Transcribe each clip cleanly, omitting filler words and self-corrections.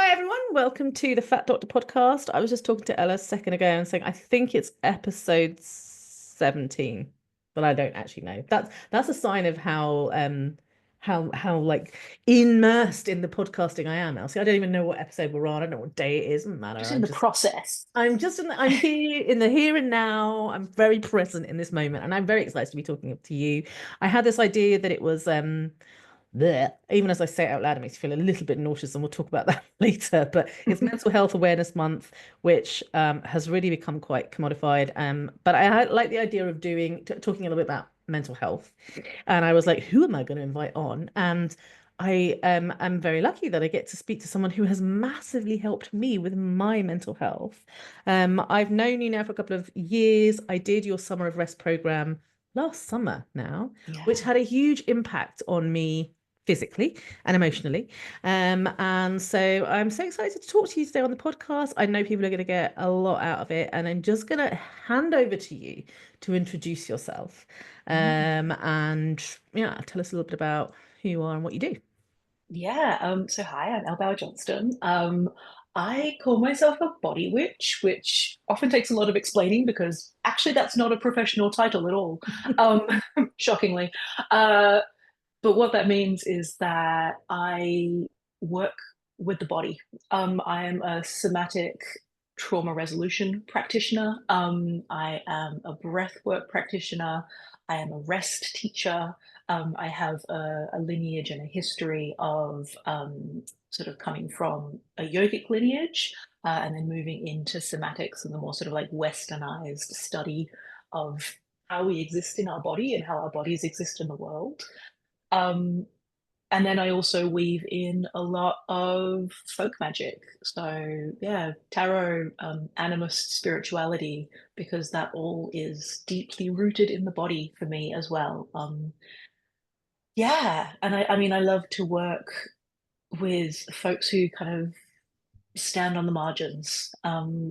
Hi everyone, welcome to the Fat Doctor podcast. I was just talking to Ella a second ago and saying I think it's episode 17, but I don't actually know. That's a sign of how like immersed in the podcasting I am, Elsie. I don't even know what episode we're on. I don't know what day it is. Doesn't matter. Just in the process. I'm here in the here and now. I'm very present in this moment, and I'm very excited to be talking to you. I had this idea that it was bleh. Even as I say it out loud, it makes me feel a little bit nauseous, and we'll talk about that later. But it's Mental Health Awareness Month, which has really become quite commodified. But I like the idea of talking a little bit about mental health, and I was like, who am I going to invite on? And I am very lucky that I get to speak to someone who has massively helped me with my mental health. I've known you now for a couple of years. I did your Summer of Rest program last summer now, which Yeah. had a huge impact on me physically and emotionally. And so I'm so excited to talk to you today on the podcast. I know people are going to get a lot out of it, and I'm just going to hand over to you to introduce yourself. And yeah, tell us a little bit about who you are and what you do. Yeah. So hi, I'm Elle Bower Johnston. I call myself a body witch, which often takes a lot of explaining because actually that's not a professional title at all. Um, shockingly. Uh, but what that means is that I work with the body. I am a somatic trauma resolution practitioner. I am a breathwork practitioner. I am a rest teacher. I have a lineage and a history of sort of coming from a yogic lineage and then moving into somatics and the more sort of like westernized study of how we exist in our body and how our bodies exist in the world. Um, and then I also weave in a lot of folk magic. So yeah, tarot, animist spirituality, because that all is deeply rooted in the body for me as well. Yeah, and I mean, I love to work with folks who kind of stand on the margins,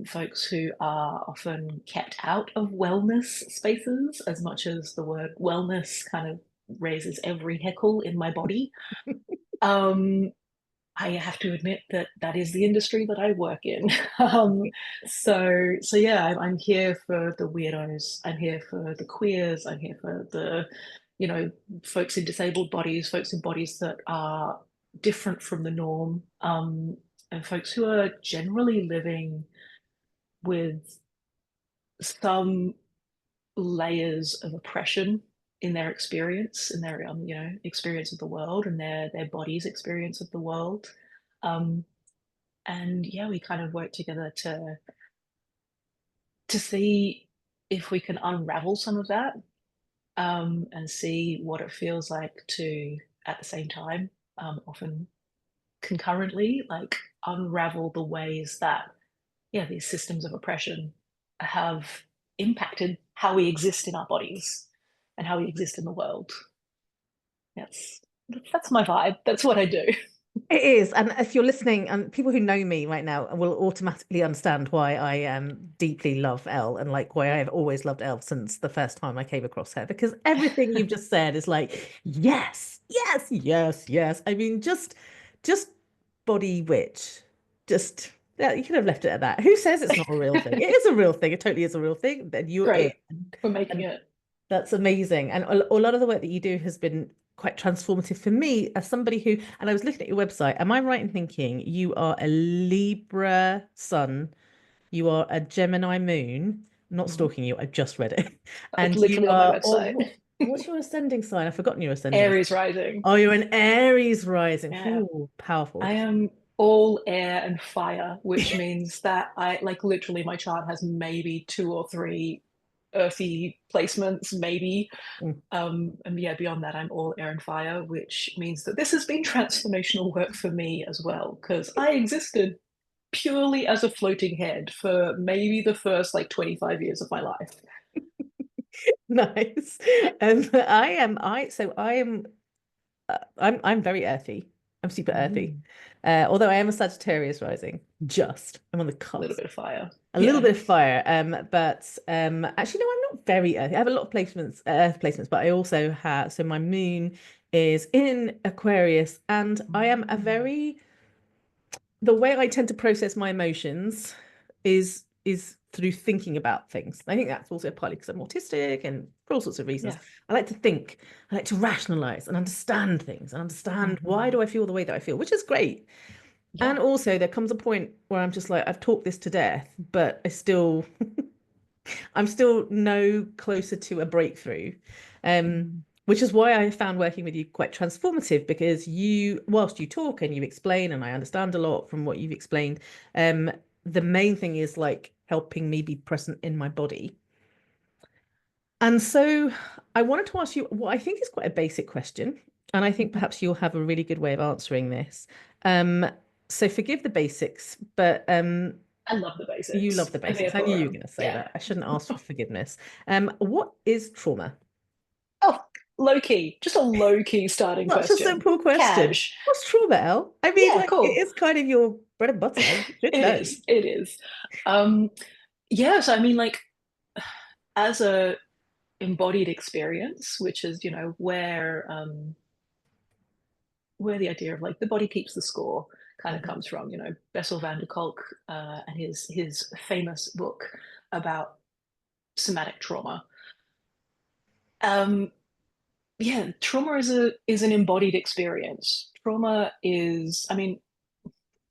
folks who are often kept out of wellness spaces, as much as the word wellness kind of raises every heckle in my body. Um, I have to admit that that is the industry that I work in. So yeah, I'm here for the weirdos. I'm here for the queers. I'm here for the, you know, folks in disabled bodies, folks in bodies that are different from the norm, and folks who are generally living with some layers of oppression in their experience, in their experience of the world, and their body's experience of the world. Um, and yeah, we kind of work together to see if we can unravel some of that, and see what it feels like to, at the same time, often concurrently, like unravel the ways that yeah these systems of oppression have impacted how we exist in our bodies and how we exist in the world. That's that's my vibe. That's what I do. It is, and if you're listening, and people who know me right now will automatically understand why I deeply love Elle and like why I have always loved Elle since the first time I came across her. Because everything you've just said is like, yes, yes, yes, yes. I mean, just body witch, just yeah, you could have left it at that. Who says it's not a real thing? It is a real thing. It totally is a real thing. That you're in, Great. We're making and it. that's amazing. And a lot of the work that you do has been quite transformative for me as somebody who, and I was looking at your website. Am I right in thinking you are a Libra sun, you are a Gemini moon? I'm not Mhm. stalking you, I've just read it. It's And you literally on my are, website. what's your ascending sign? I've forgotten your ascending sign. Aries rising. Oh, you're an Aries rising. Yeah. Ooh, powerful. I am all air and fire, which means that I like literally my chart has maybe two or three earthy placements, maybe. Mm. And yeah, beyond that, I'm all air and fire, which means that this has been transformational work for me as well, because I existed purely as a floating head for maybe the first like 25 years of my life. Nice. I am I'm very earthy. I'm super earthy. Mm, Although I am a Sagittarius rising, just I'm on the a little cusp. bit of fire. A little Yeah. bit of fire. But actually no, I'm not very earthy. I have a lot of placements, earth placements, but I also have so my moon is in Aquarius, and I am a Mm. very the way I tend to process my emotions is through thinking about things. I think that's also partly because I'm autistic and for all sorts of reasons. Yeah. I like to think, I like to rationalize and understand things and understand Mhm. why do I feel the way that I feel, which is great. And Yeah. also there comes a point where I'm just like, I've talked this to death, but I'm still no closer to a breakthrough. Mhm. Which is why I found working with you quite transformative because whilst you talk and you explain, and I understand a lot from what you've explained, um, the main thing is like helping me be present in my body. And so I wanted to ask you what I think is quite a basic question, and I think Mhm. perhaps you'll have a really good way of answering this. Um, so forgive the basics, but I love the you love basics, the and basics. I knew therefore, you were going to say yeah. that. I shouldn't ask for forgiveness. What is trauma? Oh, low key, just a low key starting Such a question. simple question. Cash. What's trauma, Elle? I mean, Yeah, like, it cool. is kind of your bread and butter. You should It know. is. It is. Um, yeah, so I mean, like, as a embodied experience, which is, where the idea of like the body keeps the score kind of Mhm, comes from, Bessel van der Kolk and his famous book about somatic trauma. Um, yeah, trauma is an embodied experience. Trauma is, I mean,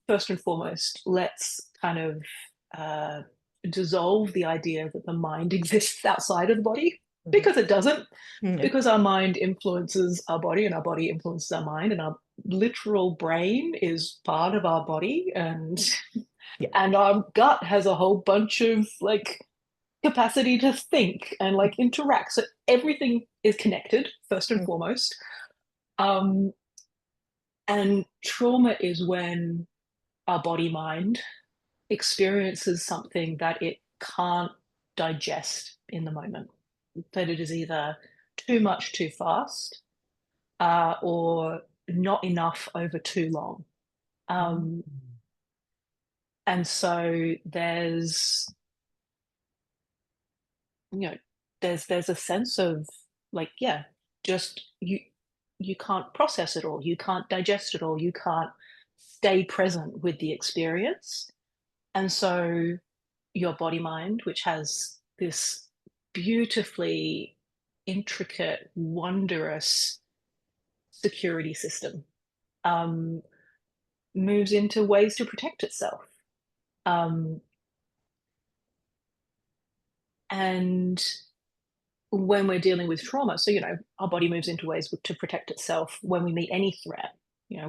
first and foremost, let's kind of uh, dissolve the idea that the mind exists outside of the body mhm. because it doesn't. No. Because our mind influences our body and our body influences our mind, and our literal brain is part of our body, Yeah. and our gut has a whole bunch of like capacity to think and like interact. So everything is connected first and Mm, foremost. Um, and trauma is when our body mind experiences something that it can't digest in the moment, that it is either too much too fast or not enough over too long. mm, Um, and so you know, there's a sense of like, yeah, just you can't process it all, you can't digest it all, you can't stay present with the experience. And so your body mind, which has this beautifully intricate, wondrous security system, um, moves into ways to protect itself. Um, and when we're dealing with trauma, so, our body moves into ways to protect itself when we meet any threat,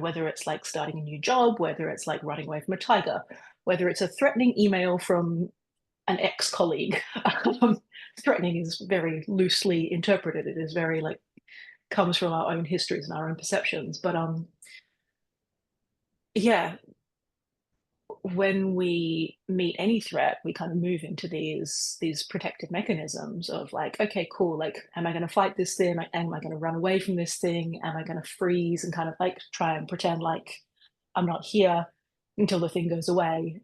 whether it's like starting a new job, whether it's like running away from a tiger, whether it's a threatening email from an ex-colleague. um, Threatening is very loosely interpreted. It is very like comes from our own histories and our own perceptions. But yeah, when we meet any threat, we kind of move into these protective mechanisms of like, okay, cool. Like, am I going to fight this thing? Am I going to run away from this thing? Am I going to freeze and kind of like try and pretend like I'm not here until the thing goes away?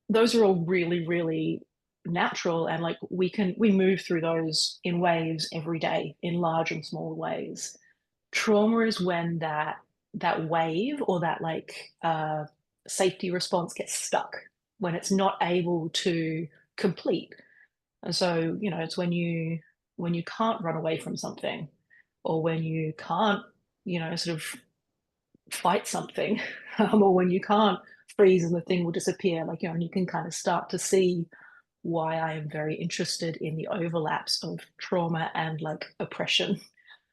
Those are all really, really natural, and like we move through those in waves every day, in large and small ways. Trauma is when that wave or that like safety response gets stuck, when it's not able to complete. And so, it's when you can't run away from something, or when you can't, sort of fight something, or when you can't freeze and the thing will disappear. Like, and you can kind of start to see why I am very interested in the overlaps of trauma and like oppression.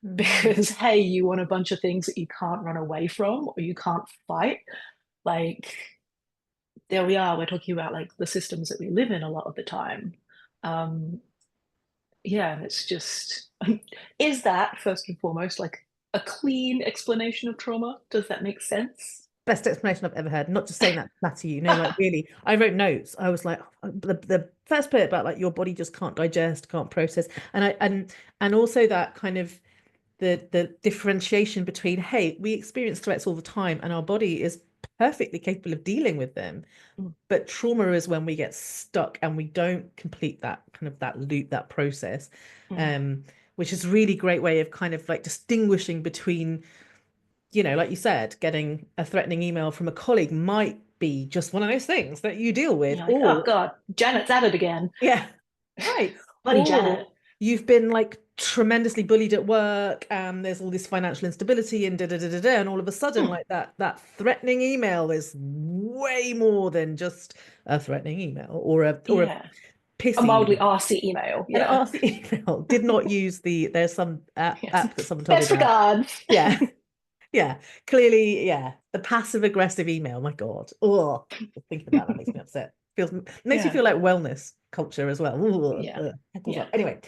mm. Because, hey, you want a bunch of things that you can't run away from or you can't fight. Like, there we are. We're talking about like the systems that we live in a lot of the time. Um, yeah, and it's just, is that first and foremost like a clean explanation of trauma? Does that make sense? Best explanation I've ever heard. Not just saying that to you. No, like really. I wrote notes. I was like, the first bit about like your body just can't digest, can't process, and also that kind of the differentiation between, hey, we experience threats all the time and our body is perfectly capable of dealing with them. Mm, But trauma is when we get stuck and we don't complete that kind of that loop, that process, mm, um, which is a really great way of kind of like distinguishing between, like you said, getting a threatening email from a colleague might be just one of those things that you deal with, You're like, oh or God, Janet's at it again. yeah, right. Bloody Or Janet. you've been like tremendously bullied at work and there's all this financial instability and da da da da da, and all of a sudden Hmm. like that threatening email is way more than just a threatening email or a Yeah. A pissy mildly email. arsey email. An Yeah. arsey email. Did not use there's some Yes. app that someone told me Best about. regards. Yeah. Yeah, clearly, yeah. The passive aggressive email, my God. Oh, thinking about that makes me upset. Makes you Yeah. feel like wellness culture as well. Ooh, Yeah. heckles Yeah. up. Anyway,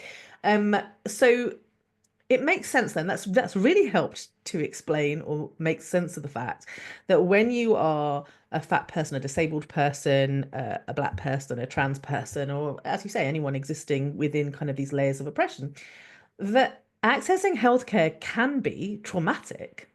so it makes sense then. That's really helped to explain or make sense of the fact that when you are a fat person, a disabled person, a black person, a trans person, or as you say, anyone existing within kind of these layers of oppression, that accessing healthcare can be traumatic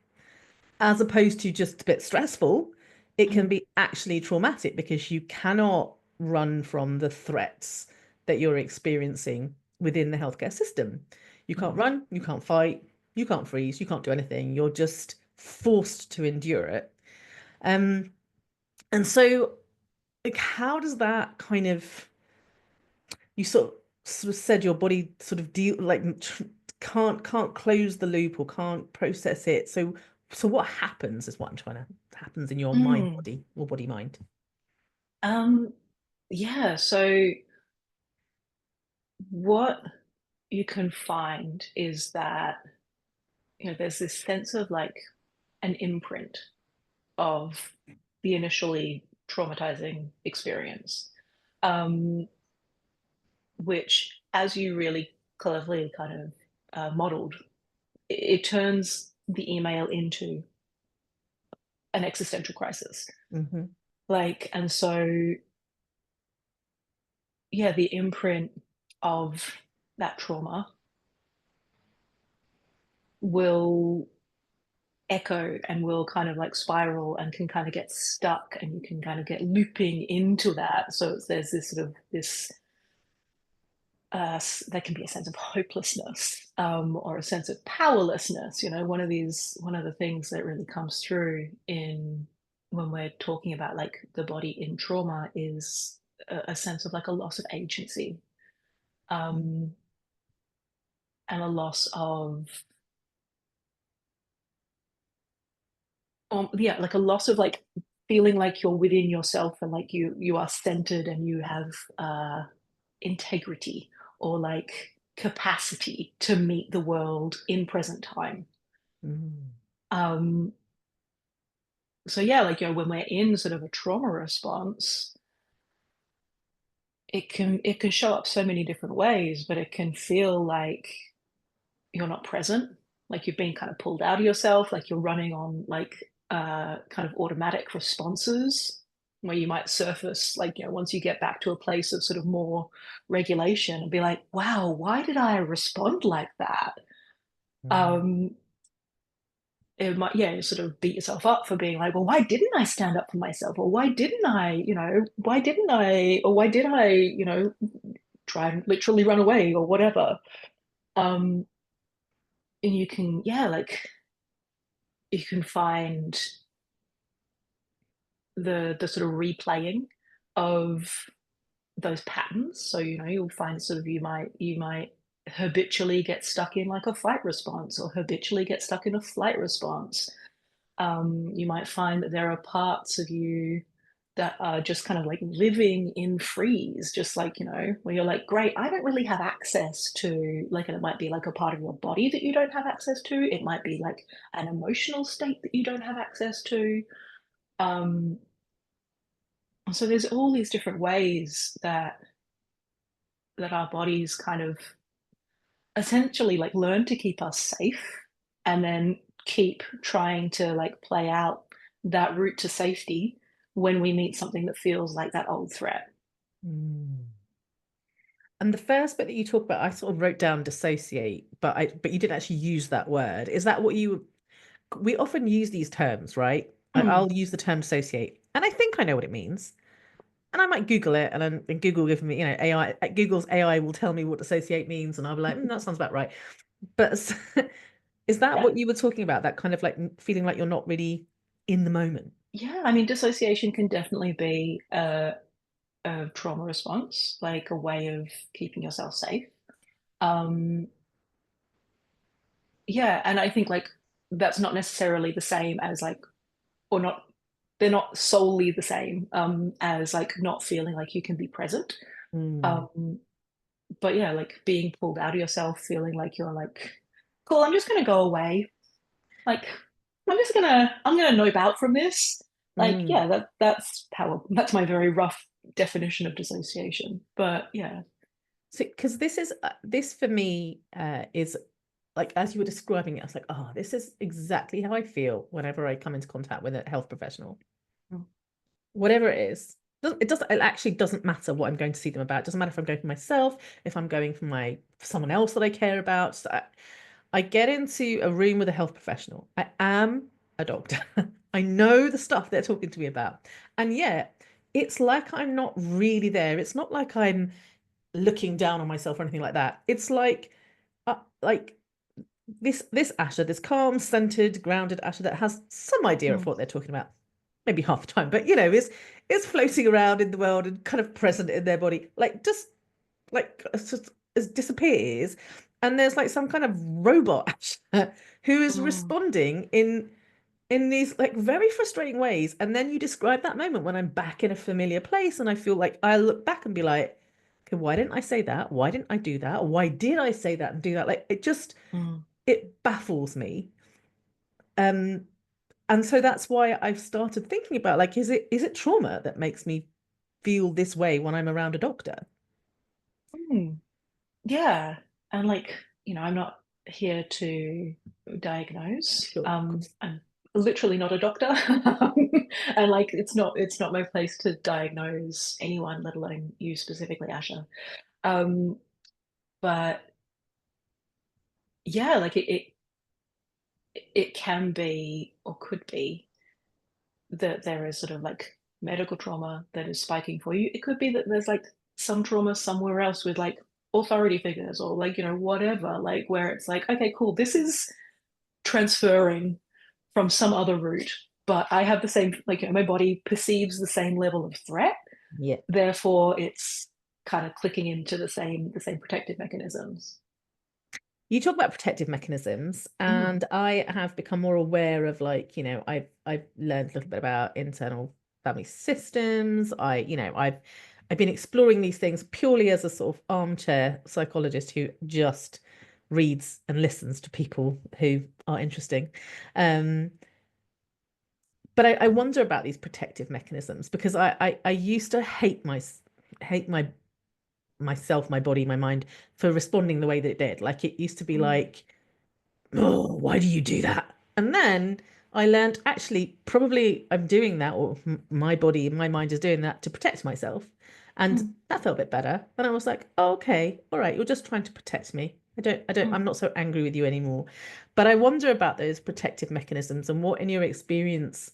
as opposed to just a bit stressful. It can Mm, be actually traumatic because you cannot run from the threats that you're experiencing within the healthcare system. You can't mm, run, you can't fight, you can't freeze, you can't do anything. You're just forced to endure it. Um, and so, like, how does that kind of you sort of said your body sort of deal like can't close the loop or can't process it. So what happens is what I'm trying to happens in your mind mm. body or body mind. Um, yeah, so what you can find is that, there's this sense of like an imprint of the initially traumatizing experience, um, which, as you really cleverly kind of modeled, it turns the email into an existential crisis. Hmm. Like, and so, yeah, the imprint of that trauma will echo and will kind of like spiral and can kind of get stuck and you can kind of get looping into that. So there's this sort of this there can be a sense of hopelessness, or a sense of powerlessness. One of the things that really comes through in when we're talking about like the body in trauma is a sense of like a loss of agency, um, and a loss of yeah, like a loss of like feeling like you're within yourself and like you are centered and you have integrity or like capacity to meet the world in present time. Mm. um so yeah, like when we're in sort of a trauma response, it can show up so many different ways, but it can feel like you're not present, like you've been kind of pulled out of yourself, like you're running on like kind of automatic responses where you might surface like, once you get back to a place of sort of more regulation and be like, wow, why did I respond like that? Mm. um it might, yeah, you sort of beat yourself up for being like, well, why didn't I stand up for myself, or why didn't I, why didn't I, or why did I, try and literally run away or whatever. um and you can, yeah, like you can find the sort of replaying of those patterns. So you'll find sort of you might habitually get stuck in like a fight response or habitually get stuck in a flight response. You might find that there are parts of you that are just kind of like living in freeze, just like, where you're like, great, I don't really have access to like, and it might be like a part of your body that you don't have access to. It might be like an emotional state that you don't have access to. Um, so there's all these different ways that our bodies kind of essentially like learn to keep us safe and then keep trying to like play out that route to safety when we meet something that feels like that old threat. Mm. And the first bit that you talk about, I sort of wrote down dissociate, but you didn't actually use that word. Is that what you we often use these terms, right? Like Mm, I'll use the term dissociate, and I think I know what it means. And I might Google it, and Google give me, AI. Google's AI will tell me what dissociate means, and I'll be like, that sounds about right. But is that yeah. what you were talking about? That kind of like feeling like you're not really in the moment? Yeah, I mean, dissociation can definitely be a trauma response, like a way of keeping yourself safe. Um, yeah, and I think like that's not necessarily the same as like, or not, they're not solely the same as like not feeling like you can be present. Mm, Um, but yeah, like being pulled out of yourself, feeling like you're like, cool, I'm just gonna go away. Like, I'm gonna nope out from this. Like, mm. yeah, that's my very rough definition of dissociation. But yeah. So, because this for me is like as you were describing it, I was like, oh, this is exactly how I feel whenever I come into contact with a health professional, Mm. whatever it is. It actually doesn't matter what I'm going to see them about. It doesn't matter if I'm going for myself, if I'm going for someone else that I care about. So I get into a room with a health professional. I am a doctor. I know the stuff they're talking to me about. And yet, it's like I'm not really there. It's not like I'm looking down on myself or anything like that. It's like this Asha, this calm, centered, grounded Asha that has some idea of Mm. what they're talking about, maybe half the time, but is floating around in the world and kind of present in their body, like just like as disappears, and there's like some kind of robot Asha who is Mm. responding in these like very frustrating ways. And then you describe that moment when I'm back in a familiar place and I feel like I look back and be like, okay, why didn't I say that? Why didn't I do that? Why did I say that and do that? Like Mm. it baffles me. Um, and so that's why I've started thinking about like, is it trauma that makes me feel this way when I'm around a doctor? Mm. Yeah. And like, I'm not here to diagnose. Sure, of course. I'm literally not a doctor. And like it's not my place to diagnose anyone, let alone you specifically, Asha. Um, but yeah, like it can be or could be that there is sort of like medical trauma that is spiking for you. It could be that there's like some trauma somewhere else with like authority figures or like, whatever, like where it's like, okay, cool, this is transferring from some other route, but I have the same, like, my body perceives the same level of threat, Yeah. therefore it's kind of clicking into the same protective mechanisms. You talk about protective mechanisms, Mm. and I have become more aware of like, I've learned a little bit about internal family systems. I've been exploring these things purely as a sort of armchair psychologist who just reads and listens to people who are interesting. Um, but I wonder about these protective mechanisms because I used to hate myself, my body, my mind for responding the way that it did. Like it used to be Mm. like, oh, why do you do that? And then I learned actually, probably I'm doing that, or my body, my mind is doing that to protect myself. And Mm. that felt a bit better. And I was like, oh, okay, all right, you're just trying to protect me. I'm Mm. not so angry with you anymore. But I wonder about those protective mechanisms and what in your experience,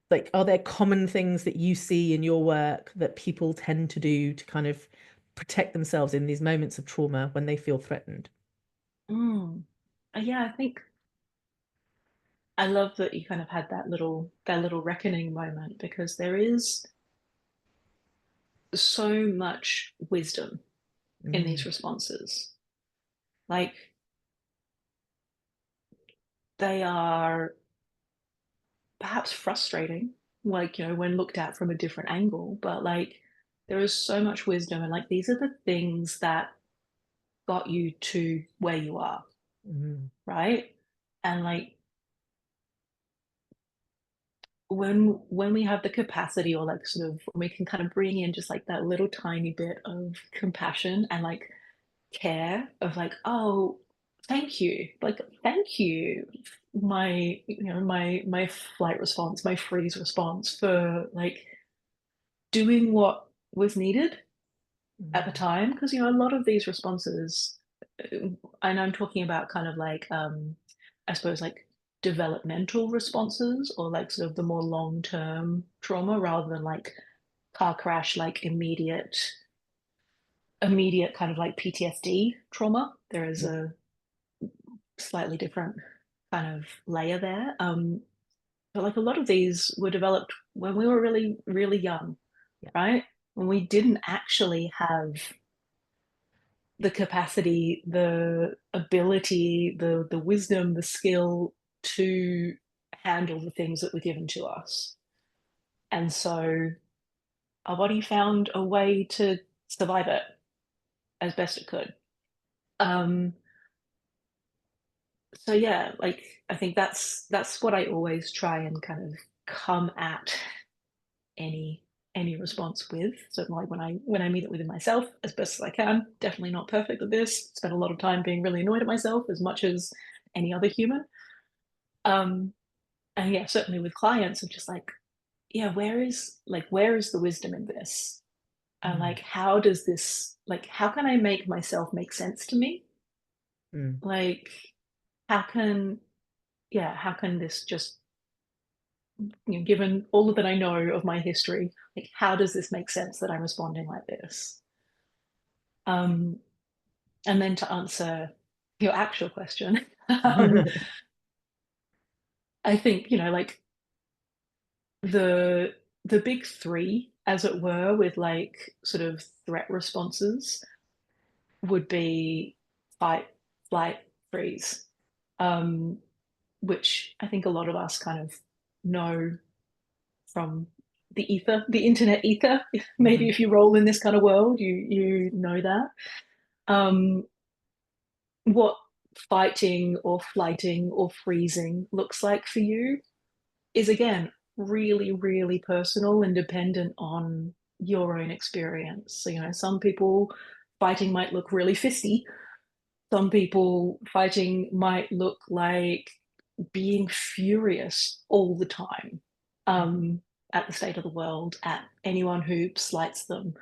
like, are there common things that you see in your work that people tend to do to kind of protect themselves in these moments of trauma when they feel threatened? Mm. Yeah, I think I love that you kind of had that little reckoning moment because there is so much wisdom in these Mm, responses. Like they are perhaps frustrating, like, when looked at from a different angle, but like there is so much wisdom and like these are the things that got you to where you are, mm, right? And like when we have the capacity or like sort of when we can kind of bring in just like that little tiny bit of compassion and like care of like, oh, thank you, like thank you, my flight response, my freeze response for like doing what was needed at the mm, time, because a lot of these responses, and I'm talking about kind of like I suppose like developmental responses or like sort of the more long-term trauma rather than like car crash, like immediate kind of like PTSD trauma. There is yeah. a slightly different kind of layer there. but like a lot of these were developed when we were really, really young, Yeah. right? When we didn't actually have the capacity, the ability, the wisdom, the skill to handle the things that were given to us. And so our body found a way to survive it as best it could. Um, so yeah, like I think that's what I always try and kind of come at any any response with. So like when I meet it within myself as best as I can, definitely not perfect at this. Spend a lot of time being really annoyed at myself as much as any other human. Um, and yeah, certainly with clients, I'm just like, yeah, where is the wisdom in this? And Mm. like, how does this like how can I make myself make sense to me? Mm. Like, how can how can this just given all that I know of my history, like how does this make sense that I'm responding like this? Um, and then to answer your actual question, I think like the the big three, as it were, with like sort of threat responses would be fight, flight, freeze, um, which I think a lot of us kind of know from the ether, the internet ether. Maybe Mhm. if you roll in this kind of world, you know that. Um, what fighting or flighting or freezing looks like for you is again really, really personal and dependent on your own experience. So, some people fighting might look really fisty. Some people fighting might look like being furious all the time, um, at the state of the world, at anyone who slights them.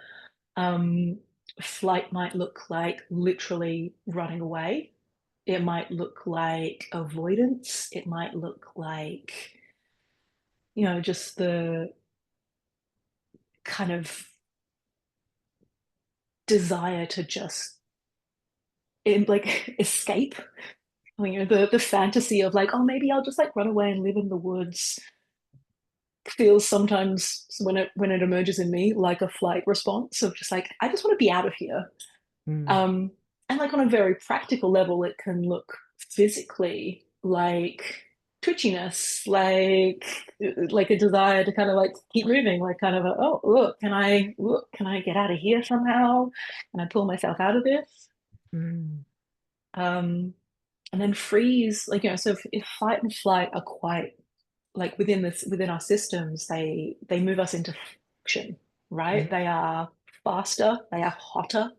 Um, Flight might look like literally running away. It might look like avoidance. It might look like, just the kind of desire to just like escape. The fantasy of like, oh, maybe I'll just like run away and live in the woods feels sometimes when it emerges in me like a flight response of just like I just want to be out of here. Mm. Um, and like on a very practical level, it can look physically like twitchiness, like a desire to kind of like keep moving, like kind of a, oh look, can I get out of here somehow? Can I pull myself out of this? Mm. Um, and then freeze, like so if fight and flight are quite like within our systems, they move us into friction, right? Mhm. They are faster, they are hotter.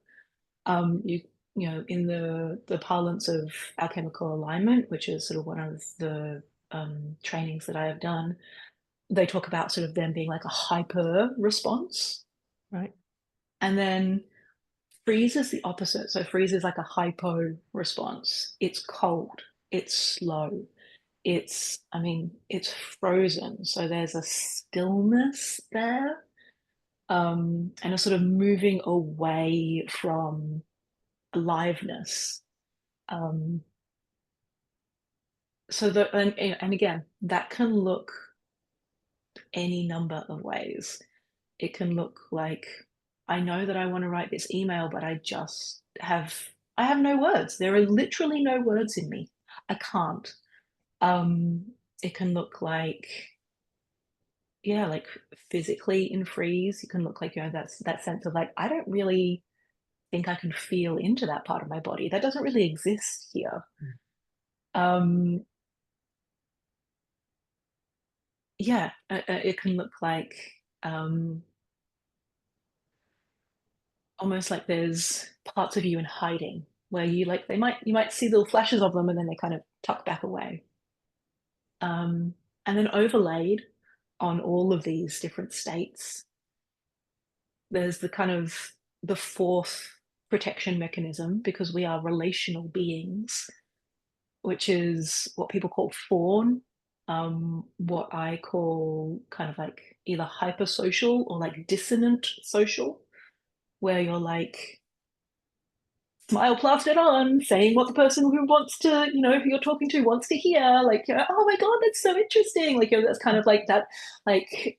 In the parlance of alchemical alignment, which is sort of one of the trainings that I have done, they talk about sort of them being like a hyper response, Right. and then freeze is the opposite. So freeze is like a hypo response. It's cold, it's slow, I mean, it's frozen. So there's a stillness there, and a sort of moving away from aliveness. Um, and again, that can look any number of ways. It can look like I know that I want to write this email, but I have no words. There are literally no words in me. I can't. Um, it can look like like physically in freeze. You can look like that's that sense of like I don't really think I can feel into that part of my body. That doesn't really exist here. Mm. Um, it can look like um, almost like there's parts of you in hiding where you might see little flashes of them and then they kind of tuck back away. Um, and then overlaid on all of these different states, there's the kind of the fourth protection mechanism because we are relational beings, which is what people call fawn, what I call kind of like either hypersocial or like dissonant social, where you're like smile plastered on, saying what the person who wants to, who you're talking to wants to hear. Like, oh my God, that's so interesting. Like, that's kind of like that. Like,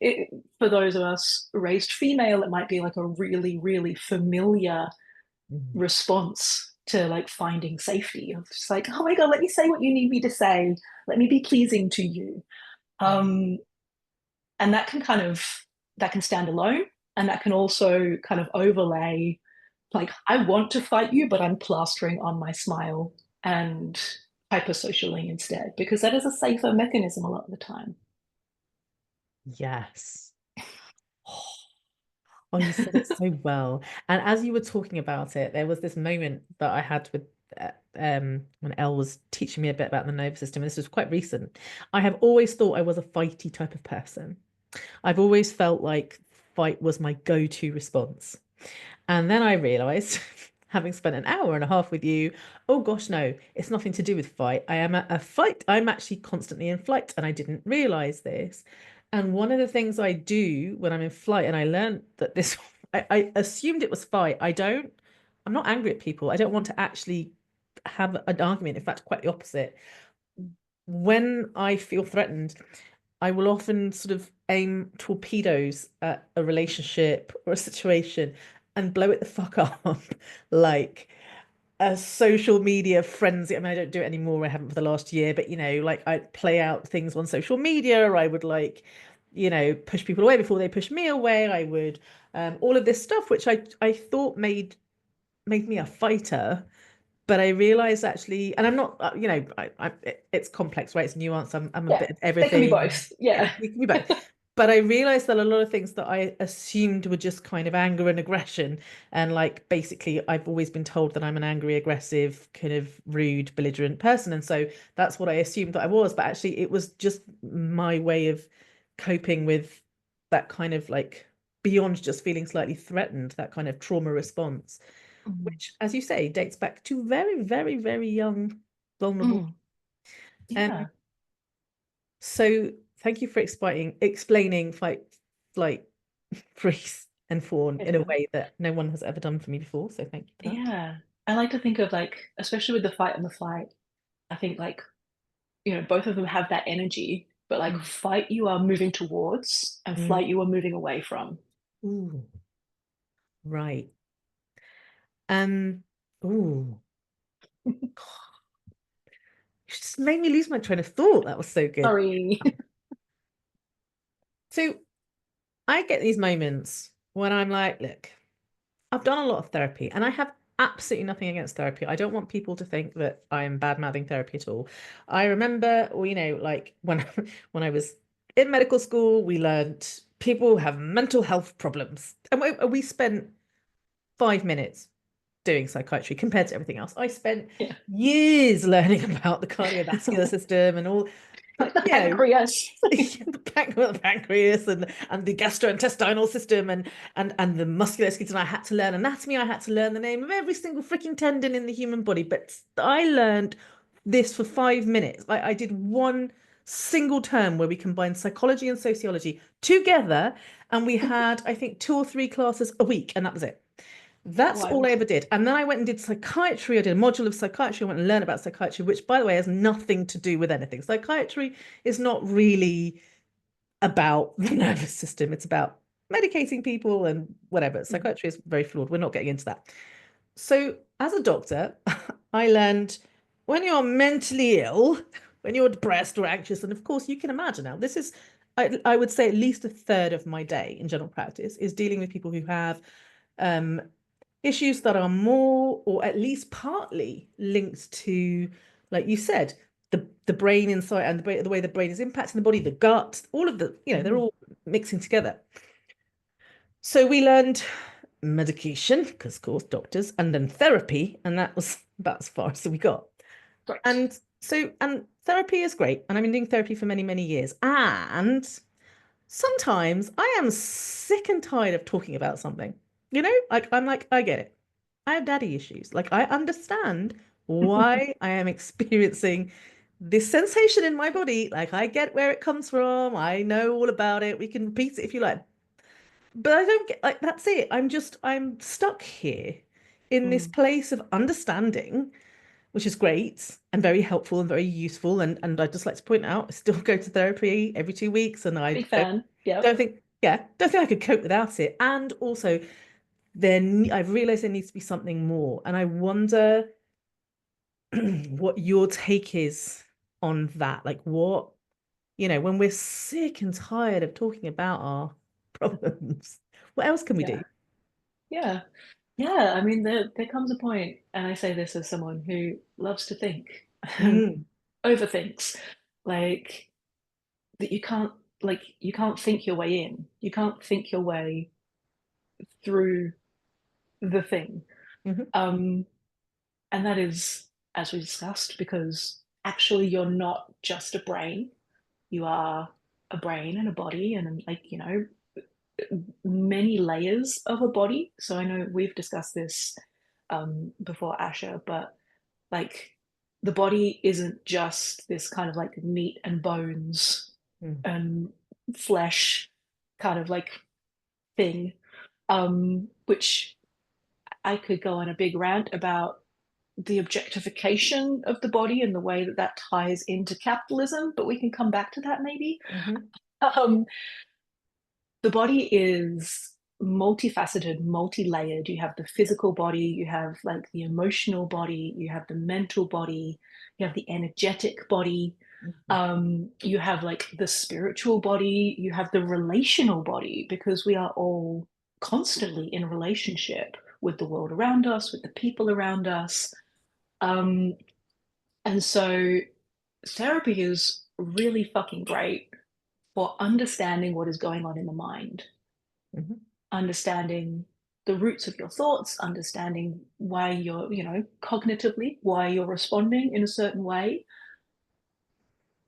for those of us raised female, it might be like a really, really familiar Mm. response to like finding safety. Of just like, oh my God, let me say what you need me to say. Let me be pleasing to you. Yeah. Um, and that can stand alone, and that can also kind of overlay like I want to fight you, but I'm plastering on my smile and hypersocialing instead because that is a safer mechanism a lot of the time. Yes. Oh, you said it so well. And as you were talking about it, there was this moment that I had with when Elle was teaching me a bit about the nervous system. And this was quite recent. I have always thought I was a fighty type of person. I've always felt like fight was my go-to response. And then I realized, having spent an hour and a half with you, oh gosh, no, it's nothing to do with fight. I am a fight. I'm actually constantly in flight, and I didn't realize this. And one of the things I do when I'm in flight, and I learned that this, I assumed it was fight. I'm not angry at people. I don't want to actually have an argument. In fact, quite the opposite. When I feel threatened, I will often sort of aim torpedoes at a relationship or a situation and blow it the fuck up like a social media frenzy. I mean, I don't do it anymore. I haven't for the last year, but like I play out things on social media. I would like, push people away before they push me away. I would all of this stuff, which I thought made me a fighter. But I realized actually, and I'm not, it's complex, right? It's nuanced. I'm a Yeah, bit of they can be everything. both. Yeah, Yeah. we can be both. But I realized that a lot of things that I assumed were just kind of anger and aggression, and like basically, I've always been told that I'm an angry, aggressive, kind of rude, belligerent person, and so that's what I assumed that I was. But actually, it was just my way of coping with that kind of like beyond just feeling slightly threatened, that kind of trauma response, Mm. which, as you say, dates back to very, very, very young, vulnerable. Mm. Um, Yeah. so thank you for explaining fight, flight, freeze, and fawn in a Yeah. way that no one has ever done for me before. So thank you for that. Yeah. I like to think of like, especially with the fight and the flight, I think like, both of them have that energy, but like Mm. fight you are moving towards and Mm. flight you are moving away from. Ooh, right. Um, ooh, you just made me lose my train of thought. That was so good. Sorry. So I get these moments when I'm like, look, I've done a lot of therapy and I have absolutely nothing against therapy. I don't want people to think that I am bad mouthing therapy at all. I remember, well, like when when I was in medical school, we learned people have mental health problems. And we spent 5 minutes doing psychiatry compared to everything else. I spent Yeah. years learning about the cardiovascular system and all, The you know, pancreas. the pancreas and the gastrointestinal system and the musculoskeletal. I had to learn anatomy. I had to learn the name of every single freaking tendon in the human body. But I learned this for 5 minutes. I did one single term where we combined psychology and sociology together, and we had, I think, 2 or 3 classes a week, and that was it. That's all I Wild. ever did. And then I went and did psychiatry. I did a module of psychiatry. I went and learned about psychiatry, which, by the way, has nothing to do with anything. Psychiatry is not really about the nervous system. It's about medicating people and whatever. Mm. Psychiatry is very flawed. We're not getting into that. So, as a doctor, I learned when you're mentally ill, when you're depressed or anxious, and of course, you can imagine now, this is, I would say, at least a third of my day in general practice is dealing with people who have um, issues that are more or at least partly linked to, like you said, the brain inside and the way the brain is impacting the body, the gut, all of the, they're Mm. all mixing together. So we learned medication, because of course doctors, and then therapy, and that was about as far as we got. Great. And therapy is great, and I've been doing therapy for many, many years. And sometimes I am sick and tired of talking about something. Like I'm like, I get it. I have daddy issues. Like I understand why I am experiencing this sensation in my body. Like I get where it comes from. I know all about it. We can repeat it if you like. But I don't get like that's it. I'm stuck here in this Mm. place of understanding, which is great and very helpful and very useful. And I'd just like to point out, I still go to therapy every 2 weeks, and I Big fan. don't Yep. think, yeah, don't think I could cope without it. And also, then I've realized there needs to be something more. And I wonder what your take is on that. Like, what, when we're sick and tired of talking about our problems, what else can we Yeah. do? Yeah. Yeah. I mean, there comes a point, and I say this as someone who loves to think and Mm, overthinks, like that you can't think your way in. You can't think your way through the thing. mhm, Um, and that is, as we discussed, because actually you're not just a brain. You are a brain and a body and like, many layers of a body. So I know we've discussed this before, Asha, but like the body isn't just this kind of like meat and bones mm, and flesh kind of like thing, which I could go on a big rant about the objectification of the body and the way that that ties into capitalism, but we can come back to that maybe. mhm, Um, the body is multifaceted, multi-layered. You have the physical body, you have like the emotional body, you have the mental body, you have the energetic body, mhm, you have like the spiritual body, you have the relational body, because we are all constantly in relationship with the world around us, with the people around us. Um, and so therapy is really fucking great for understanding what is going on in the mind, mhm, understanding the roots of your thoughts, understanding why you're, cognitively, why you're responding in a certain way.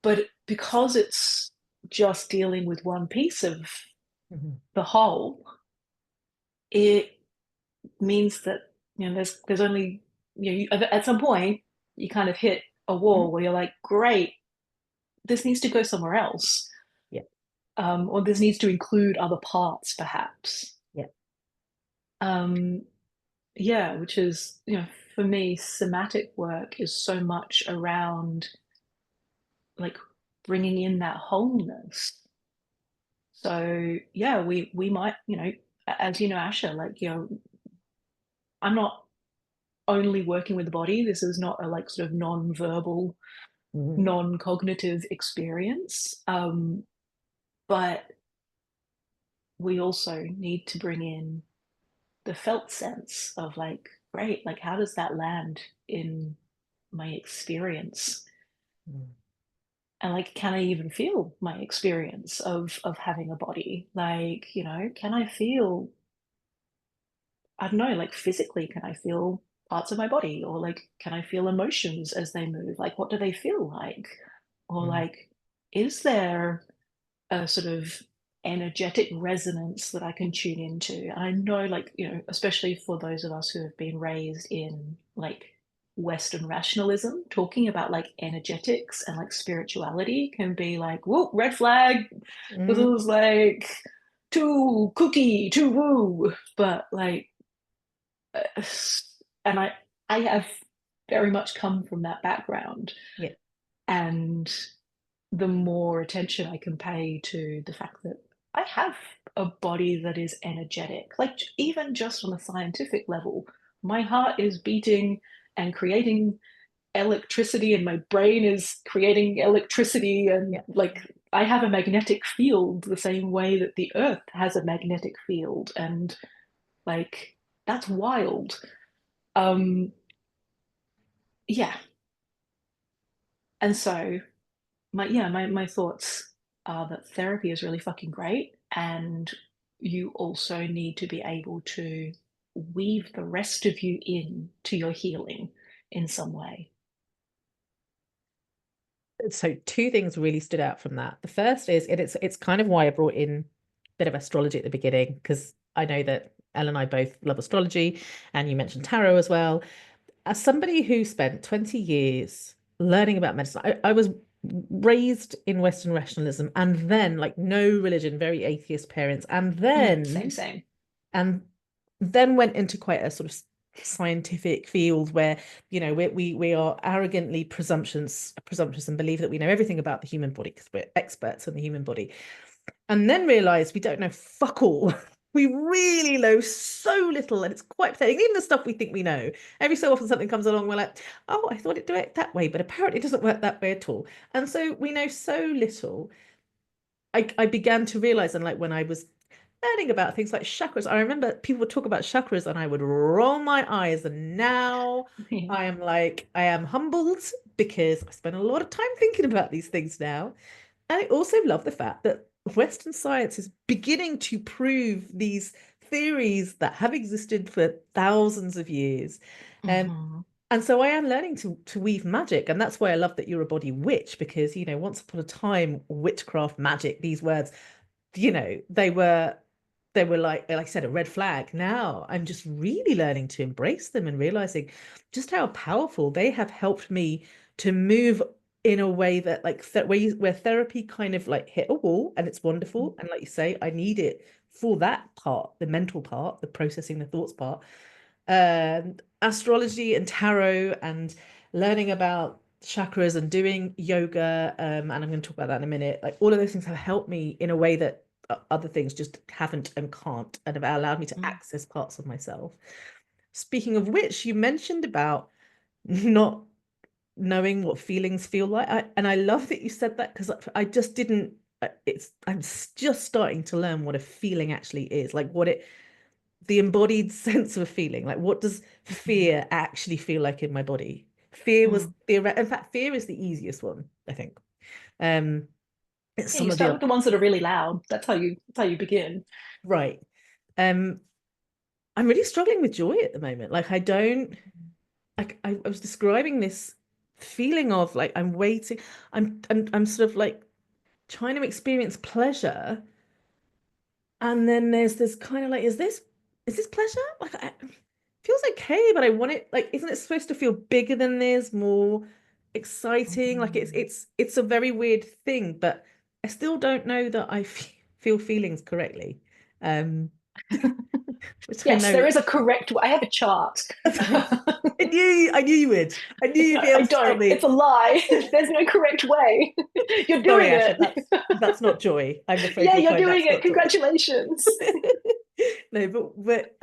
But because it's just dealing with one piece of mhm, the whole, it means that, there's only, at some point, you kind of hit a mhm. wall where you're like, great, this needs to go somewhere else. Yeah, Or this needs to include other parts, perhaps. yeah. Um, Yeah, which is, for me, somatic work is so much around like bringing in that wholeness. So yeah, we might, as you know, Asha, like, I'm not only working with the body. This is not a like sort of non-verbal, Mhm, non-cognitive experience. But we also need to bring in the felt sense of like, great, like how does that land in my experience? mhm, And like, can I even feel my experience of having a body? Like, can I feel, I don't know, like physically, can I feel parts of my body? Or like, can I feel emotions as they move? Like, what do they feel like? Or mhm, like, is there a sort of energetic resonance that I can tune into? And I know, like, especially for those of us who have been raised in like Western rationalism, talking about like energetics and like spirituality can be like, whoa, red flag. This mhm. is like too cookie, too woo. But like, and I have very much come from that background. Yeah. And the more attention I can pay to the fact that I have a body that is energetic, like even just on a scientific level, my heart is beating and creating electricity, and my brain is creating electricity, and Yeah. like I have a magnetic field the same way that the earth has a magnetic field, and like that's wild. Um, yeah, and so my thoughts are that therapy is really fucking great, and you also need to be able to weave the rest of you in to your healing in some way. So two things really stood out from that. The first is it's kind of why I brought in a bit of astrology at the beginning, because I know that Elle and I both love astrology, and you mentioned tarot as well. As somebody who spent 20 years learning about medicine, I was raised in Western rationalism, and then like no religion, very atheist parents, Same, and same. then went into quite a sort of scientific field where, you know, we are arrogantly presumptuous and believe that we know everything about the human body because we're experts on the human body, and then realize we don't know fuck all. We really know so little, and it's quite pathetic. Even the stuff we think we know, every so often something comes along, we're like, oh, I thought it'd do it that way, but apparently it doesn't work that way at all. And so we know so little. I began to realize, and like when I was learning about things like chakras, I remember people would talk about chakras and I would roll my eyes. And now Yeah. I am like, I am humbled because I spend a lot of time thinking about these things now. And I also love the fact that Western science is beginning to prove these theories that have existed for thousands of years. Um, Mhm. and so I am learning to weave magic. And that's why I love that you're a body witch, because, you know, once upon a time, witchcraft, magic, these words, you know, they were like I said, a red flag. Now I'm just really learning to embrace them and realizing just how powerful they have helped me to move in a way that like where therapy kind of like hit a wall, and it's wonderful. And like you say, I need it for that part, the mental part, the processing the thoughts part. Astrology and tarot and learning about chakras and doing yoga, and I'm going to talk about that in a minute. Like all of those things have helped me in a way that other things just haven't and can't, and have allowed me to Mm. access parts of myself. Speaking of which, you mentioned about not knowing what feelings feel like. And I love that you said that, because I just didn't. I'm just starting to learn what a feeling actually is, like the embodied sense of a feeling. Like, what does fear actually feel like in my body? Fear was Mm. in fact, fear is the easiest one, I think. Um, it's Yeah, some you of the start with the ones that are really loud. That's how you begin. right. Um, I'm really struggling with joy at the moment. Like, I don't like I was describing this feeling of like I'm waiting. I'm sort of like trying to experience pleasure, and then there's this kind of like, is this pleasure? Like, feels okay, but I want it like, isn't it supposed to feel bigger than this, more exciting? Like Mhm. it's a very weird thing, but I still don't know that I feel feelings correctly. Um, which I Yes, there know. is a correct way. I have a chart. I knew you would. I knew you'd No, be I able to tell don't. It's me. a lie. There's no correct way. You're Sorry, doing Asha, it. that's not joy. I'm afraid Yeah, you'll you're find doing that's it. not joy. Congratulations. No, but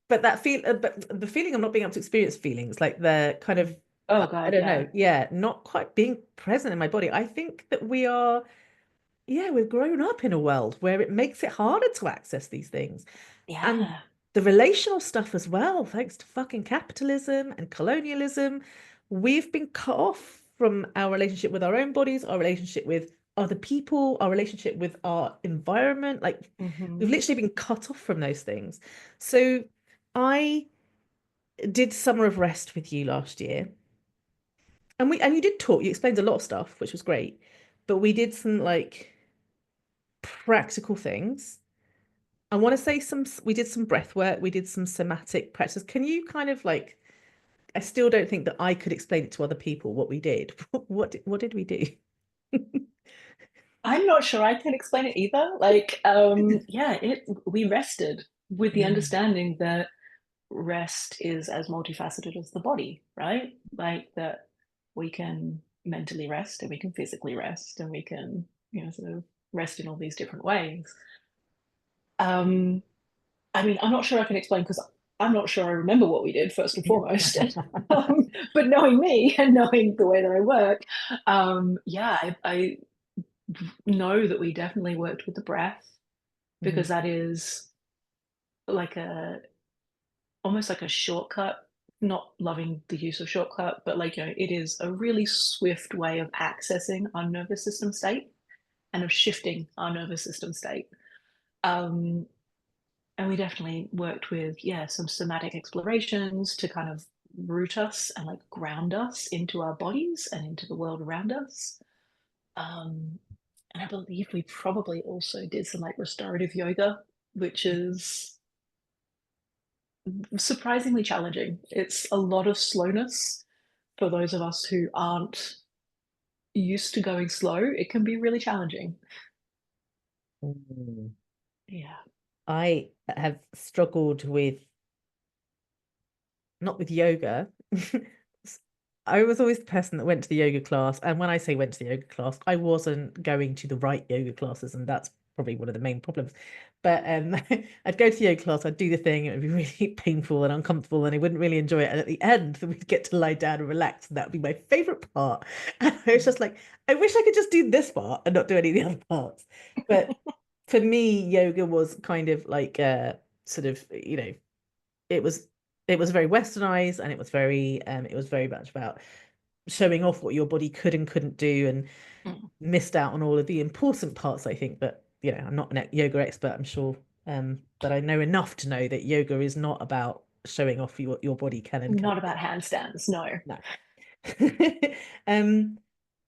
but the feeling of not being able to experience feelings, like the kind of, Oh I God, don't yeah. know, yeah, not quite being present in my body. I think that we've grown up in a world where it makes it harder to access these things. And Yeah. the relational stuff as well, thanks to fucking capitalism and colonialism, we've been cut off from our relationship with our own bodies, our relationship with other people, our relationship with our environment. Like, we've Hmm. literally been cut off from those things. So I did Summer of Rest with you last year. And you did talk, you explained a lot of stuff, which was great. But we did some like practical things. I want to say we did some breath work, we did some somatic practices. Can you kind of like, I still don't think that I could explain it to other people what we did. What did we do? I'm not sure I can explain it either. Yeah, we rested with the Mm. understanding that rest is as multifaceted as the body, right? Like that we can mentally rest and we can physically rest and we can, sort of rest in all these different ways. Um, I mean, I'm not sure I can explain because I'm not sure I remember what we did first and foremost. But knowing me and knowing the way that I work, yeah, I know that we definitely worked with the breath Mhm. because that is like a almost like a shortcut. Not loving the use of shortcut, but it is a really swift way of accessing our nervous system state and of shifting our nervous system state. Um, and we definitely worked with, yeah, some somatic explorations to kind of root us and like ground us into our bodies and into the world around us. Um, and I believe we probably also did some like restorative yoga, which is surprisingly challenging. It's a lot of slowness for those of us who aren't used to going slow. It can be really challenging. Mm. Yeah. I have struggled with not with yoga. I was always the person that went to the yoga class. And when I say went to the yoga class, I wasn't going to the right yoga classes. And that's probably one of the main problems. But I'd go to the yoga class, I'd do the thing, it would be really painful and uncomfortable, and I wouldn't really enjoy it. And at the end, we'd get to lie down and relax, and that would be my favorite part. And I was just like, I wish I could just do this part and not do any of the other parts. But for me, yoga was kind of like sort of, it was it was very westernized, and it was very much about showing off what your body could and couldn't do, and Mm. missed out on all of the important parts, I think. But I'm not a yoga expert, I'm sure, but I know enough to know that yoga is not about showing off what your body can and Not cannot do. about handstands, no. No. um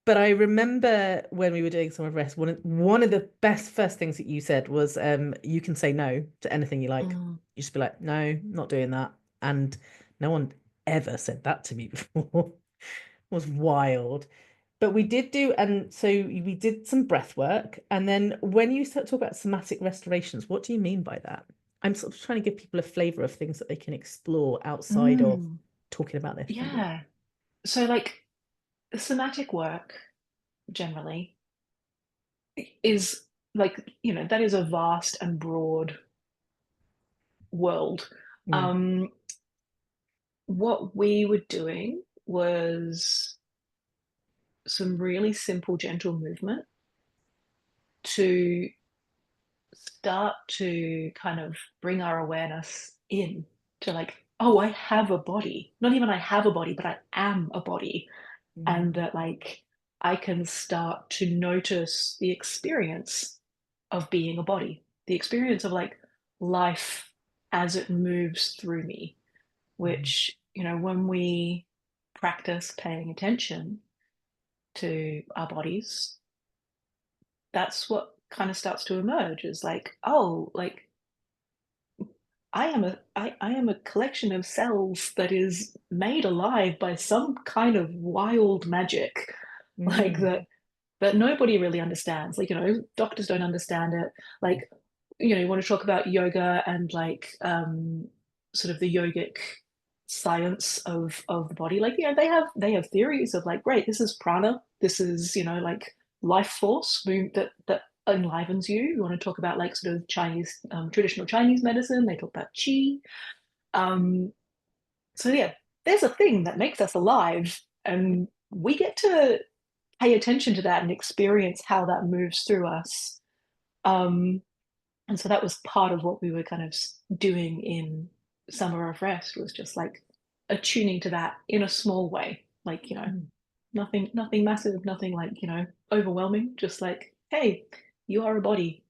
but I remember when we were doing some of rest, one of the best first things that you said was, you can say no to anything you like. Mm. You just be like, no, not doing that. And no one ever said that to me before. It was wild. But we did do, and so we did some breath work. And then when you talk about somatic restorations, what do you mean by that? I'm sort of trying to give people a flavor of things that they can explore outside of Mm. talking about their theory. Yeah. So, like, somatic work generally is like, that is a vast and broad world. Mm, Um, what we were doing was some really simple, gentle movement to start to kind of bring our awareness in to, like, oh, I have a body. Not even I have a body, but I am a body. mm, And that, like, I can start to notice the experience of being a body, the experience of, like, life as it moves through me, mm, which, when we practice paying attention to our bodies, that's what kind of starts to emerge is like, oh, like, I am a collection of cells that is made alive by some kind of wild magic, like mm, that nobody really understands. Like, doctors don't understand it. Like, you want to talk about yoga and, like, sort of the yogic science of the body. Like, they have theories of, like, great, this is prana, this is, like, life force that enlivens you. You want to talk about, like, sort of Chinese, traditional Chinese medicine, they talk about qi. Um, so yeah, there's a thing that makes us alive, and we get to pay attention to that and experience how that moves through us. Um, and so that was part of what we were kind of doing in Summer of Rest, was just, like, attuning to that in a small way, like, mm. nothing massive, nothing, like, overwhelming, just like, hey, you are a body,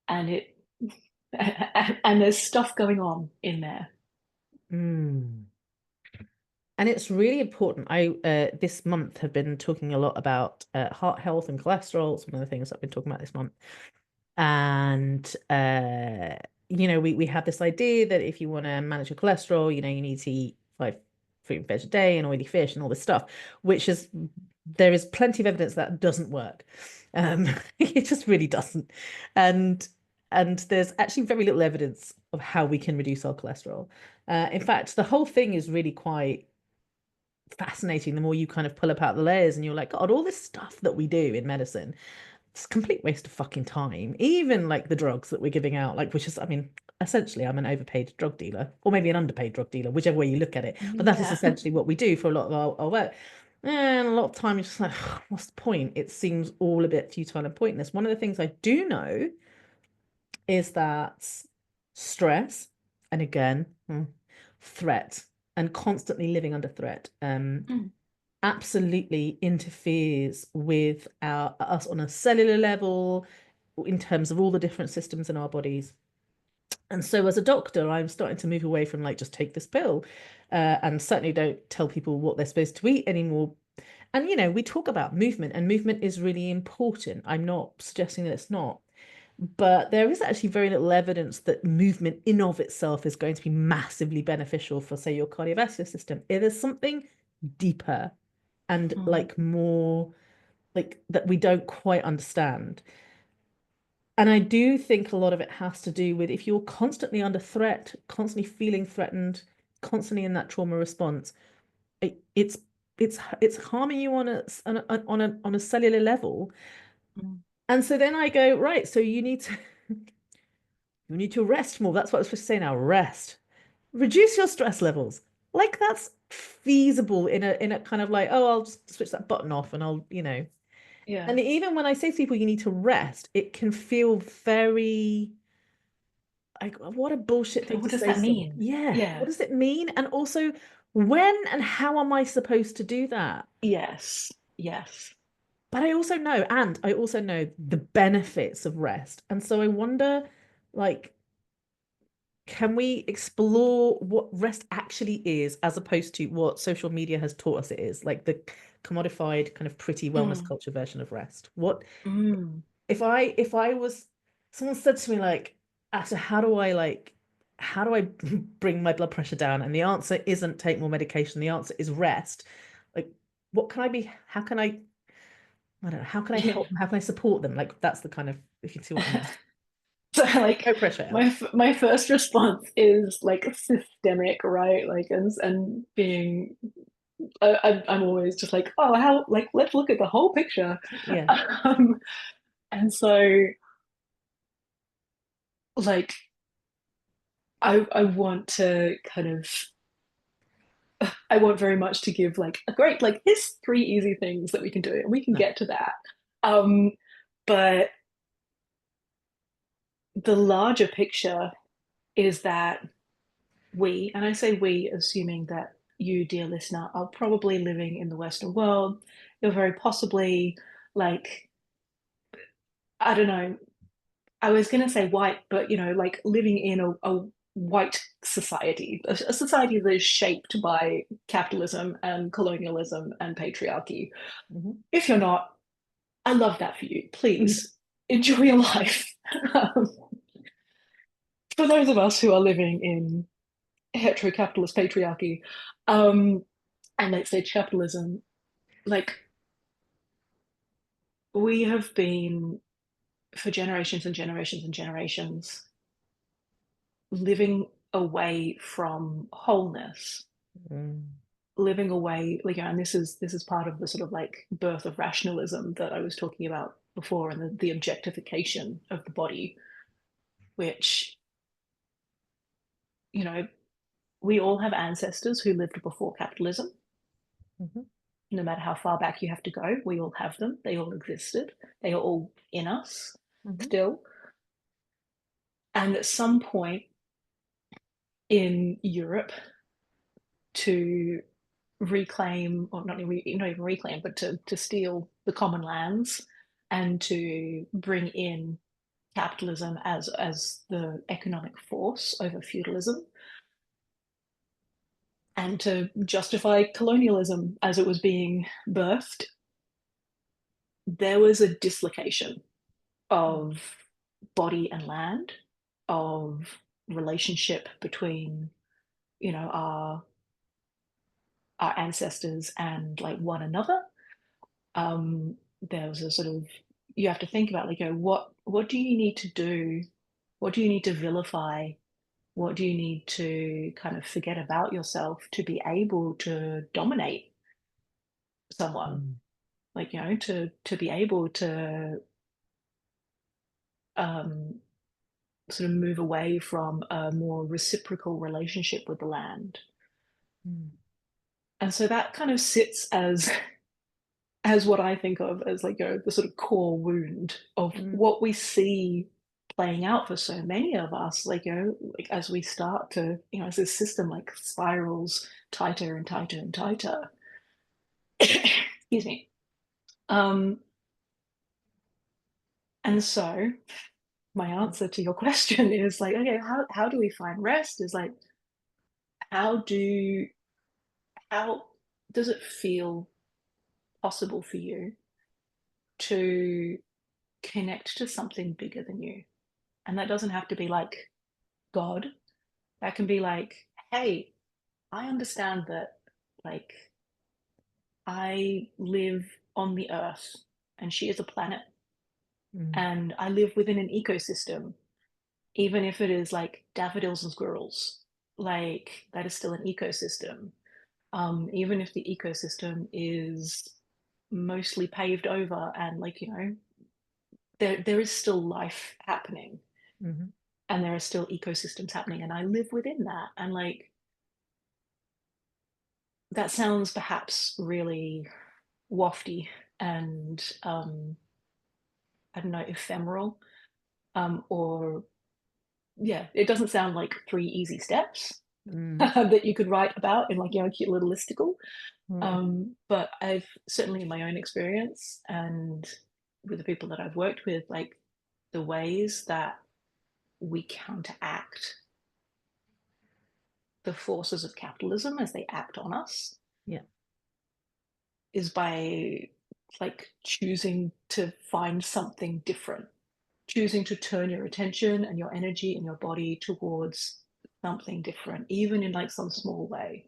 and it and there's stuff going on in there. Mm. And it's really important. I this month have been talking a lot about heart health and cholesterol. It's one of the things I've been talking about this month. And we have this idea that if you want to manage your cholesterol, you need to eat 5 fruit and veg a day and oily fish and all this stuff, which is there is plenty of evidence that doesn't work. It just really doesn't. And there's actually very little evidence of how we can reduce our cholesterol. In fact, the whole thing is really quite fascinating the more you kind of pull apart the layers, and you're like, God, all this stuff that we do in medicine, it's a complete waste of fucking time. Even like the drugs that we're giving out, like, which is, I mean, essentially, I'm an overpaid drug dealer, or maybe an underpaid drug dealer, whichever way you look at it. But that is Yeah. essentially what we do for a lot of our work. And a lot of time, you're just like, what's the point? It seems all a bit futile and pointless. One of the things I do know is that stress, and again, threat, and constantly living under threat, Mm. absolutely interferes with us on a cellular level in terms of all the different systems in our bodies. And so as a doctor, I'm starting to move away from like just take this pill, and certainly don't tell people what they're supposed to eat anymore. And we talk about movement, and movement is really important. I'm not suggesting that it's not, but there is actually very little evidence that movement in of itself is going to be massively beneficial for, say, your cardiovascular system. It is something deeper and Mm. like more like that we don't quite understand. And I do think a lot of it has to do with if you're constantly under threat, constantly feeling threatened, constantly in that trauma response, it, it's it's harming you on a cellular level. Mm. And so then I go, right, so you need to you need to rest more. That's what I was supposed to say now. Rest. Reduce your stress levels. Like that's feasible in a kind of like, oh, I'll just switch that button off and I'll, you know. Yeah. And even when I say to people you need to rest, it can feel very like what a bullshit thing to What does say that to someone. mean? Yeah. What Yeah. does it mean? And also, when and how am I supposed to do that? Yes. Yes. But I also know the benefits of rest. And so I wonder, like, can we explore what rest actually is as opposed to what social media has taught us it is, like the commodified kind of pretty wellness Mm. culture version of rest? What Mm. if I was someone said to me like, Asa, how do I bring my blood pressure down? And the answer isn't take more medication. The answer is rest. Like, what can I be? I don't know, how can I Yeah. help them? How can I support them? Like that's the kind of, if you see what I mean. So like No pressure, Elle. my first response is like systemic, right? Like and being I'm always just like, oh, how like let's look at the whole picture. Yeah. Um, and so like I want to kind of I want very much to give like a great like here's three easy things that we can do and we can No. get to that. Um, but the larger picture is that we, and I say we, assuming that you, dear listener, are probably living in the Western world. You're very possibly like, I don't know, I was going to say white, but you know, like living in a white society, a society that is shaped by capitalism and colonialism and patriarchy. Mhm. If you're not, I love that for you. Please enjoy your life. Um, for those of us who are living in heterocapitalist patriarchy, um, and let's say capitalism, like we have been for generations and generations and generations living away from wholeness, Mm. living away like, and this is part of the sort of like birth of rationalism that I was talking about before, and the objectification of the body, which, you know, we all have ancestors who lived before capitalism. Mhm. No matter how far back you have to go, we all have them. They all existed. They are all in us Mhm. still. And at some point in Europe, to reclaim, or not even reclaim, but to steal the common lands and to bring in capitalism as the economic force over feudalism, and to justify colonialism as it was being birthed, there was a dislocation of body and land, of relationship between, you know, our ancestors and like one another. There was a sort of, you have to think about like, you know, what do you need to do? What do you need to vilify? What do you need to kind of forget about yourself to be able to dominate someone? Mm. Like, you know, to be able to um, sort of move away from a more reciprocal relationship with the land. Mm. And so that kind of sits as what I think of as like, you know, the sort of core wound of Mm. what we see playing out for so many of us, like, you know, like as we start to, you know, as this system like spirals tighter and tighter and tighter. Excuse me. Um, and so my answer to your question is like, okay, how do we find rest? Is like, how do how does it feel possible for you to connect to something bigger than you? And that doesn't have to be like God. That can be like, hey, I understand that like I live on the earth and she is a planet, Mm. and I live within an ecosystem, even if it is like daffodils and squirrels. like that is still an ecosystem. Even if the ecosystem is mostly paved over and like, there is still life happening Hmm. and there are still ecosystems happening and I live within that. And like that sounds perhaps really wafty and I don't know, ephemeral. Or yeah, it doesn't sound like three easy steps Mm. that you could write about in like, a cute little listicle. Right. But I've certainly in my own experience and with the people that I've worked with, like the ways that we counteract the forces of capitalism as they act on us Yeah. is by like choosing to find something different, choosing to turn your attention and your energy and your body towards something different, even in like some small way.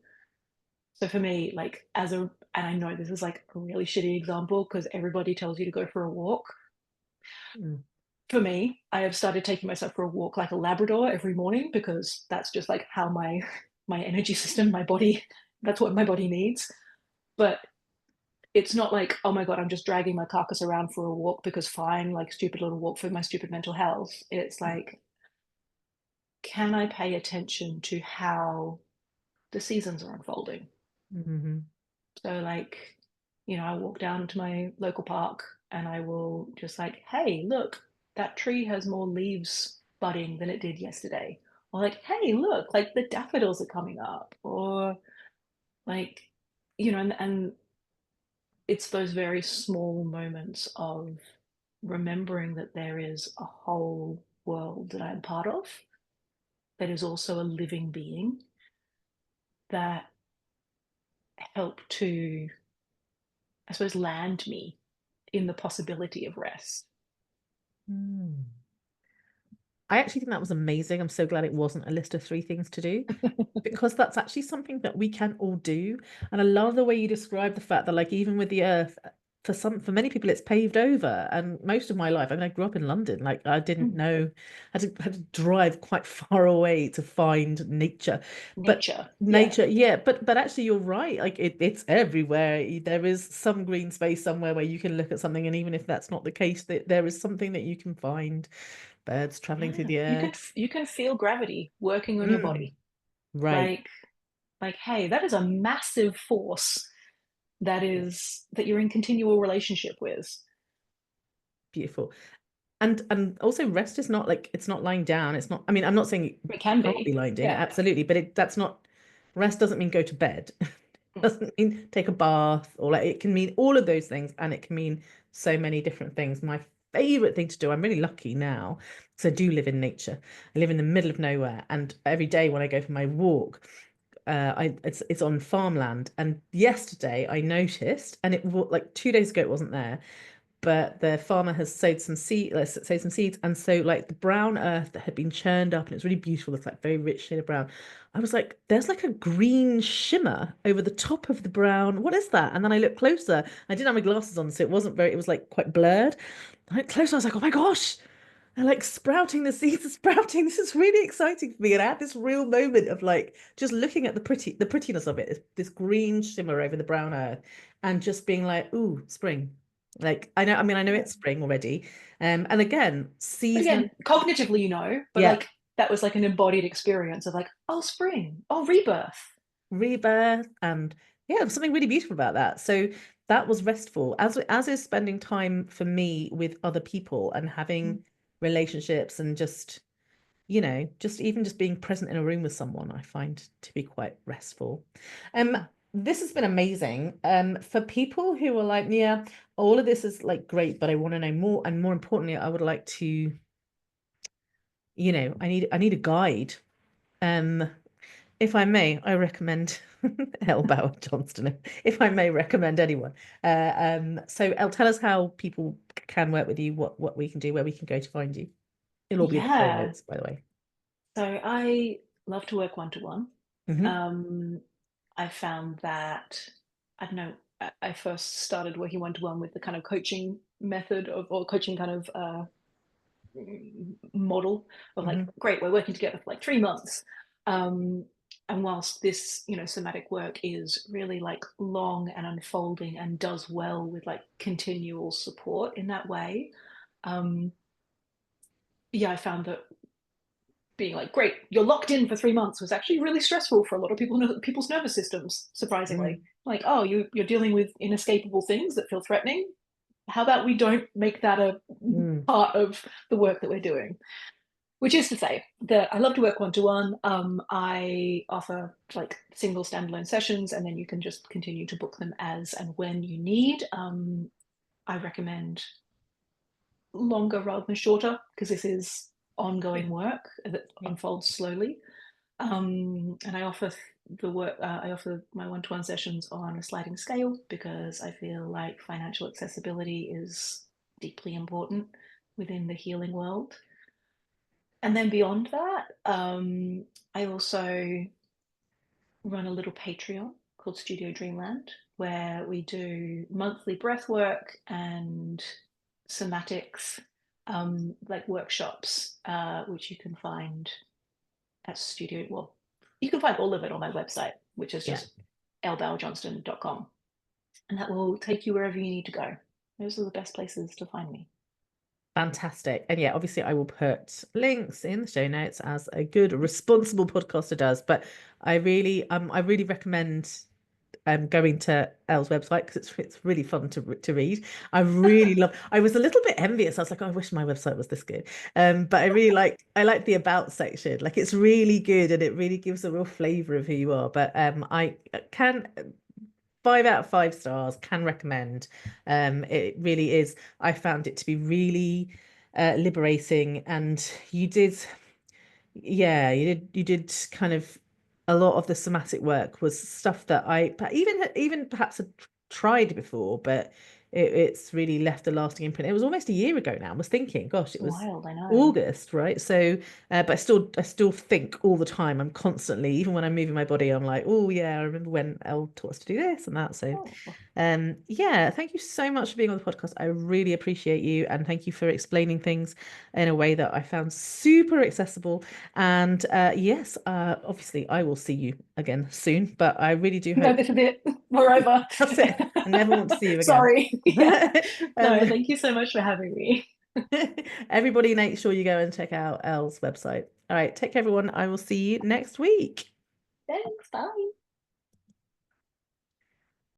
So for me, like and I know this is like a really shitty example because everybody tells you to go for a walk. Mm. For me, I have started taking myself for a walk like a Labrador every morning because that's just like how my energy system, my body, that's what my body needs. But it's not like, oh my God, I'm just dragging my carcass around for a walk because fine, like stupid little walk for my stupid mental health. It's like, can I pay attention to how the seasons are unfolding? Hmm. So like, I walk down to my local park and I will just like, hey, look, that tree has more leaves budding than it did yesterday. Or like, hey, look, like the daffodils are coming up. Or like, and it's those very small moments of remembering that there is a whole world that I'm part of that is also a living being that help to, I suppose, land me in the possibility of rest. Mm. I actually think that was amazing. I'm so glad it wasn't a list of three things to do because that's actually something that we can all do. And I love the way you describe the fact that, like, even with the earth, for many people, it's paved over. And most of my life, I mean, I grew up in London. Like, I didn't know, I had to drive quite far away to find nature. But Nature. Yeah. nature, yeah, but actually, you're right. Like, it's everywhere. There is some green space somewhere where you can look at something, and even if that's not the case, that there is something that you can find. Birds traveling through Yeah. the You air. can you can feel gravity working on your Mm, body. right. Like hey, that is a massive force Yeah. that you're in continual relationship with. Beautiful. And also rest is not like it's not lying down. It's not, I mean, I'm not saying you It can can't be be. lying down, Yeah. absolutely, but that's not rest doesn't mean go to bed. Doesn't mean take a bath or like it can mean all of those things and it can mean so many different things. My favorite thing to do, I'm really lucky now because I do live in nature. I live in the middle of nowhere and every day when I go for my walk, it's on farmland. And yesterday I noticed, and like 2 days ago it wasn't there, but the farmer has sowed some seeds, and so like the brown earth that had been churned up, and it's really beautiful. It's like very rich shade of brown. I was like, there's like a green shimmer over the top of the brown. What is that? And then I looked closer. I didn't have my glasses on, so it wasn't very. It was like quite blurred. I looked closer. I was like, oh my gosh. And like sprouting, the seeds are sprouting. This is really exciting for me. And I had this real moment of like just looking at the prettiness of it, this green shimmer over the brown earth, and just being like, ooh, spring. Like I know, I mean, I know Yeah. it's spring already. And again, But season, again, cognitively, but yeah, like that was like an embodied experience of like, oh, spring, oh, rebirth. rebirth, and yeah, there's something really beautiful about that. So that was restful, as is spending time for me with other people and having relationships and just just being present in a room with someone, I find to be quite restful. Um, Yeah. this has been amazing. For people who are like, yeah, all of this is like great, but I want to know more, and more importantly, I would like to, I need a guide. Um, if I may, I recommend Elle Bower Johnston, if I may recommend anyone. So Elle, tell us how people can work with you, what we can do, where we can go to find you. It'll all be in the show Yeah. notes, by the way. So I love to work one to one. Hmm. Um, I found that, I don't know, I first started working one to one with the kind of coaching method or coaching kind of model of like, Hmm. great, we're working together for like 3 months. And whilst this, somatic work is really like long and unfolding and does well with like continual support in that way, yeah, I found that being like, great, you're locked in for 3 months was actually really stressful for a lot of people's nervous systems, surprisingly. Mm. Like, oh, you're dealing with inescapable things that feel threatening. How about we don't make that a Mm. part of the work that we're doing? Which is to say that I love to work one-to-one. I offer like single standalone sessions, and then you can just continue to book them as and when you need. I recommend longer rather than shorter because this is Yeah. ongoing work that Yeah. unfolds slowly. And I offer I offer my one-to-one sessions on a sliding scale because I feel like financial accessibility is deeply important within the healing world. And then beyond that, I also run a little Patreon called Studio Dreamland, where we do monthly breath work and somatics, like workshops, which you can find at Studio. Well, you can find all of it on my website, which is Yeah. just ellbowerjohnston.com. And that will take you wherever you need to go. Those are the best places to find me. Fantastic. And yeah, obviously I will put links in the show notes as a good responsible podcaster does. But I really recommend going to Elle's website because it's really fun to read. I really love. I was a little bit envious. I was like, oh, I wish my website was this good. But I like the about section. Like it's really good and it really gives a real flavor of who you are. But I can 5 out of 5 stars, can recommend. It really is. I found it to be really liberating, and you did, yeah, you did kind of a lot of the somatic work was stuff that even perhaps had tried before, but it's really left a lasting imprint. It was almost a year ago now. I was thinking, gosh, it It's was wild, I know. August, right? So, but I still think all the time. I'm constantly, even when I'm moving my body, I'm like, oh yeah, I remember when Elle taught us to do this and that. So, Oh. yeah, thank you so much for being on the podcast. I really appreciate you, and thank you for explaining things in a way that I found super accessible. And yes, obviously, I will see you again soon, but I really do No, hope this is it. We're over. that's it. I never want to see you again. Sorry. Yeah. No, Um, thank you so much for having me. everybody, make sure you go and check out Elle's website. All right, take care, everyone. I will see you next week. Thanks. Bye.